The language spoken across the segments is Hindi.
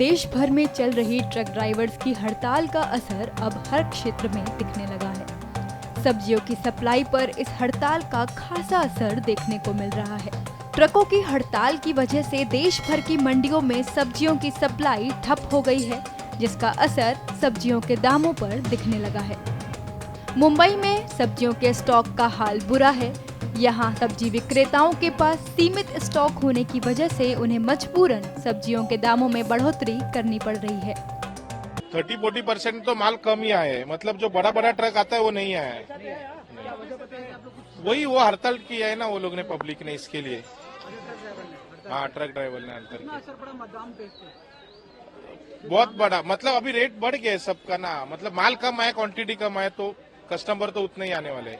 देश भर में चल रही ट्रक ड्राइवर्स की हड़ताल का असर अब हर क्षेत्र में दिखने लगा है। सब्जियों की सप्लाई पर इस हड़ताल का खासा असर देखने को मिल रहा है। ट्रकों की हड़ताल की वजह से देश भर की मंडियों में सब्जियों की सप्लाई ठप हो गई है, जिसका असर सब्जियों के दामों पर दिखने लगा है। मुंबई में सब्जियों के स्टॉक का हाल बुरा है। यहाँ सब्जी विक्रेताओं के पास सीमित स्टॉक होने की वजह से उन्हें मजबूरन सब्जियों के दामों में बढ़ोतरी करनी पड़ रही है। 30-40% तो माल कम ही आया है, मतलब जो बड़ा बड़ा ट्रक आता है वो नहीं आया है। वही वो हड़ताल किया है ना वो लोग ने, पब्लिक ने, इसके लिए। हाँ, ट्रक ड्राइवर ने हड़ताल बहुत बड़ा, मतलब अभी रेट बढ़ गया है सबका ना, मतलब माल कम आया, क्वांटिटी कम आया तो कस्टमर तो उतने ही आने वाले हैं,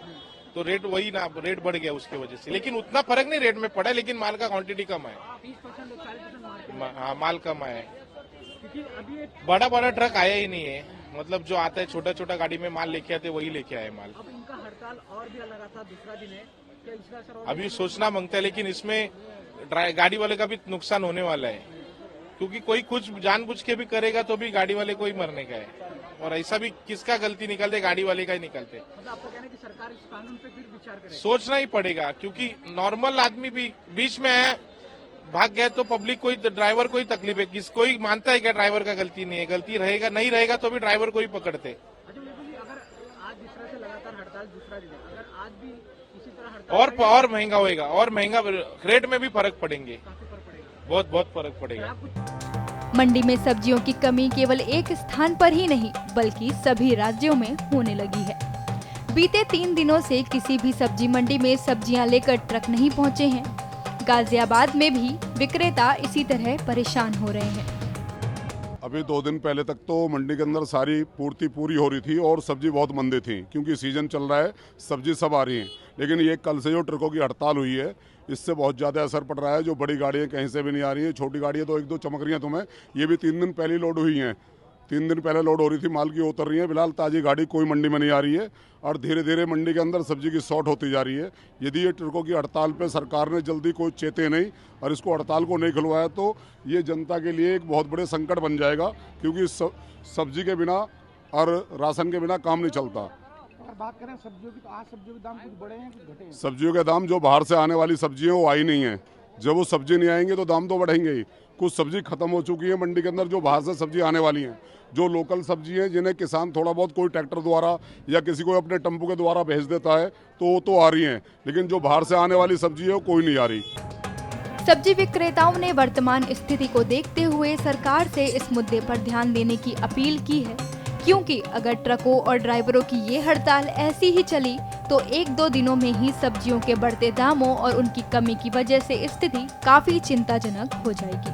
तो रेट वही ना, रेट बढ़ गया उसकी वजह से। लेकिन उतना फर्क नहीं रेट में पड़ा, लेकिन माल का क्वांटिटी कम है। 30% हाँ, माल कम आया है। बड़ा बड़ा ट्रक आया ही नहीं है, मतलब जो आता है छोटा छोटा गाड़ी में माल लेके आते वही लेके आए माल। अब इनका हड़ताल और भी लगा था, दूसरा दिन है, क्या इसका असर और अभी सोचना मांगता है, लेकिन इसमें गाड़ी वाले का भी नुकसान होने वाला है, क्योंकि कोई कुछ जानबूझ के भी करेगा तो भी गाड़ी वाले को ही मरने का है, और ऐसा भी किसका गलती निकलते, गाड़ी वाले का ही निकलते। मतलब आपका कहना है कि सरकार इस कानून पे फिर विचार करे? सोचना ही पड़ेगा, क्योंकि नॉर्मल आदमी भी बीच में है, भाग गया तो पब्लिक को ही, ड्राइवर को ही तकलीफ है। कोई मानता है क्या ड्राइवर का गलती नहीं है? गलती रहेगा, नहीं रहेगा तो भी ड्राइवर को ही पकड़ते। अच्छा, लेकिन अगर आज जिस तरह से लगातार हड़ताल दूसरा दिन है, अगर आज भी इसी तरह हड़ताल और महंगा होएगा, और महंगा रेट में भी फर्क पड़ेंगे, काफी फर्क पड़ेगा, बहुत फर्क पड़ेगा। मंडी में सब्जियों की कमी केवल एक स्थान पर ही नहीं बल्कि सभी राज्यों में होने लगी है। बीते 3 दिनों से किसी भी सब्जी मंडी में सब्जियां लेकर ट्रक नहीं पहुंचे हैं। गाजियाबाद में भी विक्रेता इसी तरह परेशान हो रहे हैं। अभी 2 दिन पहले तक तो मंडी के अंदर सारी पूर्ति पूरी हो रही थी और सब्जी बहुत मंदी थी, क्योंकि सीजन चल रहा है, सब्जी सब आ रही है। लेकिन ये कल से जो ट्रकों की हड़ताल हुई है, इससे बहुत ज़्यादा असर पड़ रहा है। जो बड़ी गाड़ियाँ कहीं से भी नहीं आ रही है, छोटी गाड़ियाँ तो 1-2 चमक रही हैं तुम्हें, ये भी 3 दिन पहले लोड हुई हैं। 3 दिन पहले लोड हो रही थी, माल की उतर रही है। फिलहाल ताज़ी गाड़ी कोई मंडी में नहीं आ रही है और धीरे धीरे मंडी के अंदर सब्जी की शॉर्ट होती जा रही है। यदि ये ट्रकों की हड़ताल पे सरकार ने जल्दी कोई चेते नहीं और इसको हड़ताल को नहीं खुलवाया तो ये जनता के लिए एक बहुत बड़े संकट बन जाएगा, क्योंकि सब्जी के बिना और राशन के बिना काम नहीं चलता। अगर बात करें सब्जियों की, तो आज सब्जियों के दाम कुछ बढ़े हैं कुछ घटे हैं? सब्जियों के दाम, जो बाहर से आने वाली सब्जी है वो आई नहीं है। जब वो सब्जी नहीं आएंगे तो दाम तो बढ़ेंगे ही। कुछ सब्जी खत्म हो चुकी है मंडी के अंदर, जो बाहर से सब्जी आने वाली हैं। जो लोकल सब्जी है, जिन्हें किसान थोड़ा बहुत कोई ट्रैक्टर द्वारा या किसी को अपने टेम्पो के द्वारा भेज देता है, तो वो तो आ रही हैं, लेकिन जो बाहर से आने वाली सब्जी है वो कोई नहीं आ रही। सब्जी विक्रेताओं ने वर्तमान स्थिति को देखते हुए सरकार से इस मुद्दे पर ध्यान देने की अपील की है, क्योंकि अगर ट्रकों और ड्राइवरों की ये हड़ताल ऐसी ही चली तो 1-2 दिनों में ही सब्जियों के बढ़ते दामों और उनकी कमी की वजह से स्थिति काफी चिंताजनक हो जाएगी।